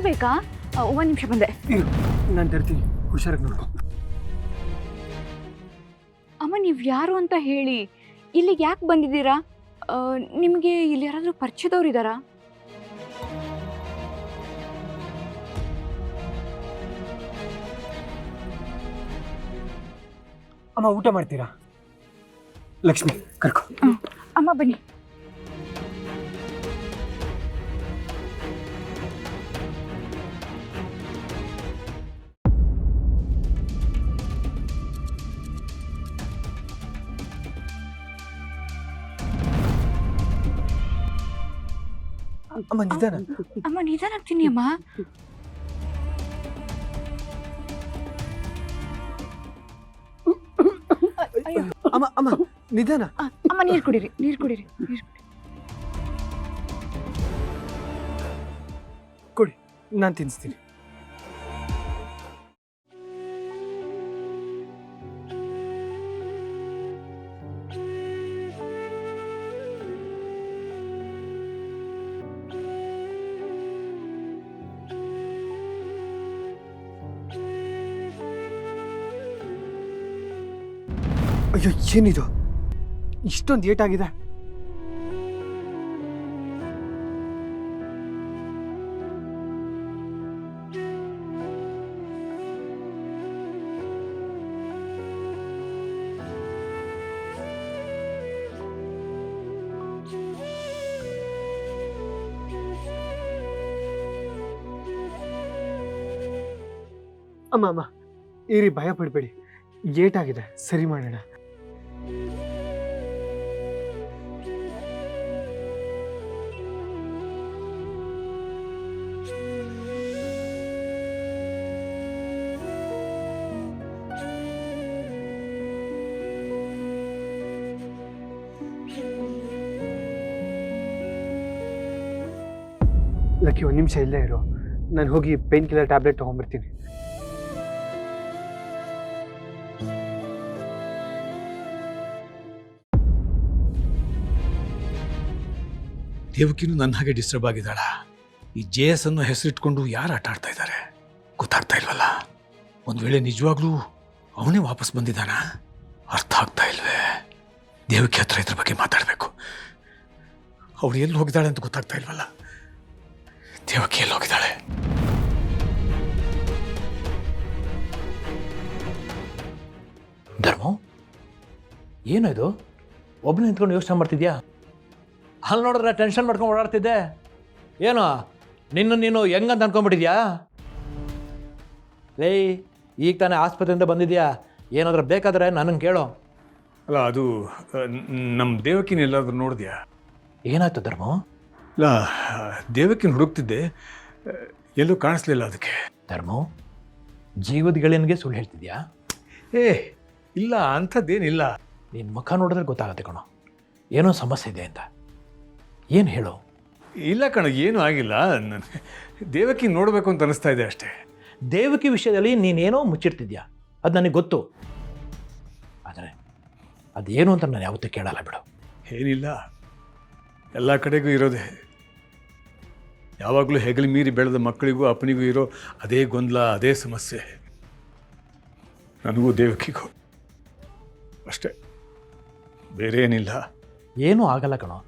ಬರಬೇಕಾ? ಒಂದು ನಿಮಿಷ ಬಂದೆ. ನಾನು ತರ್ತೀನಿ, ಹುಷಾರಾಗಿ ನೋಡ್ಕೊ. ಅಮ್ಮ ನೀವು ಯಾರು ಅಂತ ಹೇಳಿ, ಇಲ್ಲಿಗೆ ಯಾಕೆ ಬಂದಿದ್ದೀರಾ? ನಿಮಗೆ ಇಲ್ಲಿ ಯಾರಾದರೂ ಪರಿಚಯದವ್ರು ಇದ್ದಾರಾ? ಅಮ್ಮ ಊಟ ಮಾಡ್ತೀರಾ? ಲಕ್ಷ್ಮಿ ಕರ್ಕೊ. ಅಮ್ಮ ಬನ್ನಿ. ಅಮ್ಮ ನಿಧಾನ. ಅಮ್ಮ ನಿಧಾನಾಗ್ತೀನಿ ಅಮ್ಮ. ಅಮ್ಮ ಅಮ್ಮ ನಿಧಾನ. ಅಮ್ಮ ನೀರು ಕುಡೀರಿ, ನೀರು ಕುಡೀರಿ, ನೀರು ಕುಡಿ. ಕೊಡಿ, ನಾನು ತಿನ್ನಿಸ್ತೀನಿ. ಅಯ್ಯೋ ಏನಿದು, ಇಷ್ಟೊಂದು ಏಟಾಗಿದೆ? ಅಮ್ಮ ಅಮ್ಮ ಇರಿ, ಭಯ ಪಡಬೇಡಿ, ಏಟಾಗಿದೆ, ಸರಿ ಮಾಡೋಣ. ಲಕ್ಕಿ ಒಂದು ನಿಮಿಷ ಇಲ್ಲೇ ಇರು, ನಾನು ಹೋಗಿ ಪೇನ್ ಕಿಲ್ಲರ್ ಟ್ಯಾಬ್ಲೆಟ್ ತೊಗೊಂಡ್ಬರ್ತೀನಿ. ದೇವಕಿನೂ ನನ್ನ ಹಾಗೆ ಡಿಸ್ಟರ್ಬ್ ಆಗಿದ್ದಾಳ. ಈ JS ಅನ್ನೋ ಹೆಸರಿಟ್ಕೊಂಡು ಯಾರು ಆಟ ಆಡ್ತಾ ಇದ್ದಾರೆ ಗೊತ್ತಾಗ್ತಾ ಇಲ್ವಲ್ಲ. ಒಂದು ವೇಳೆ ನಿಜವಾಗ್ಲೂ ಅವನೇ ವಾಪಸ್ ಬಂದಿದ್ದಾನ? ಅರ್ಥ ಆಗ್ತಾ ಇಲ್ವೇ. ದೇವಕಿ ಹತ್ರ ಇದ್ರ ಬಗ್ಗೆ ಮಾತಾಡಬೇಕು. ಅವಳು ಎಲ್ಲಿ ಹೋಗಿದ್ದಾಳೆ ಅಂತ ಗೊತ್ತಾಗ್ತಾ ಇಲ್ವಲ್ಲ. ದೇವಕಿ ಎಲ್ಲಿ ಹೋಗಿದ್ದಾಳೆ? ಧರ್ಮ, ಏನು ಇದು? ಒಬ್ಬನೇ ನಿಂತ್ಕೊಂಡು ಯೋಚನೆ ಮಾಡ್ತಿದ್ಯಾ? ಅಲ್ಲಿ ನೋಡಿದ್ರೆ ಟೆನ್ಷನ್ ಮಾಡ್ಕೊಂಡು ಓಡಾಡ್ತಿದ್ದೆ. ಏನು ನೀನು ಹೆಂಗಂತ ಅನ್ಕೊಂಡ್ಬಿಟ್ಟಿದ್ಯಾ? ಲೇ, ಈಗ ತಾನೇ ಆಸ್ಪತ್ರೆಯಿಂದ ಬಂದಿದ್ಯಾ, ಏನಾದರೂ ಬೇಕಾದರೆ ನನಗೆ ಕೇಳೋ. ಅಲ್ಲ, ಅದು ನಮ್ಮ ದೇವಕಿನ ಎಲ್ಲಾದ್ರೂ ನೋಡಿದ್ಯಾ? ಏನಾಯ್ತು ಧರ್ಮ? ಇಲ್ಲ, ದೇವಕಿನ ಹುಡುಕ್ತಿದ್ದೆ, ಎಲ್ಲೂ ಕಾಣಿಸ್ಲಿಲ್ಲ. ಅದಕ್ಕೆ ಧರ್ಮ, ಜೀವದ ಗೆಳೆಯನಿಗೆ ಸುಳ್ಳು ಹೇಳ್ತಿದ್ಯಾ? ಇಲ್ಲ, ಅಂಥದ್ದೇನಿಲ್ಲ. ನಿನ್ನ ಮುಖ ನೋಡಿದ್ರೆ ಗೊತ್ತಾಗುತ್ತೆ ಕಣೋ, ಏನೋ ಸಮಸ್ಯೆ ಇದೆ ಅಂತ. ಏನು ಹೇಳು? ಇಲ್ಲ ಕಣ, ಏನೂ ಆಗಿಲ್ಲ. ದೇವಕಿ ನೋಡಬೇಕು ಅಂತ ಅನಿಸ್ತಾ ಇದೆ ಅಷ್ಟೇ. ದೇವಕಿ ವಿಷಯದಲ್ಲಿ ನೀನೇನೋ ಮುಚ್ಚಿಡ್ತಿದ್ಯಾ, ಅದು ನನಗೆ ಗೊತ್ತು. ಆದರೆ ಅದೇನು ಅಂತ ನಾನು ಯಾವತ್ತೂ ಕೇಳಲ್ಲ ಬಿಡು. ಏನಿಲ್ಲ, ಎಲ್ಲ ಕಡೆಗೂ ಇರೋದೆ. ಯಾವಾಗಲೂ ಹೆಗಲು ಮೀರಿ ಬೆಳೆದ ಮಕ್ಕಳಿಗೂ ಅಪ್ಪನಿಗೂ ಇರೋ ಅದೇ ಗೊಂದಲ, ಅದೇ ಸಮಸ್ಯೆ. ನನಗೂ ದೇವಕಿಗೂ ಅಷ್ಟೇ, ಬೇರೆ ಏನಿಲ್ಲ. ಏನೂ ಆಗಲ್ಲ ಕಣೋ.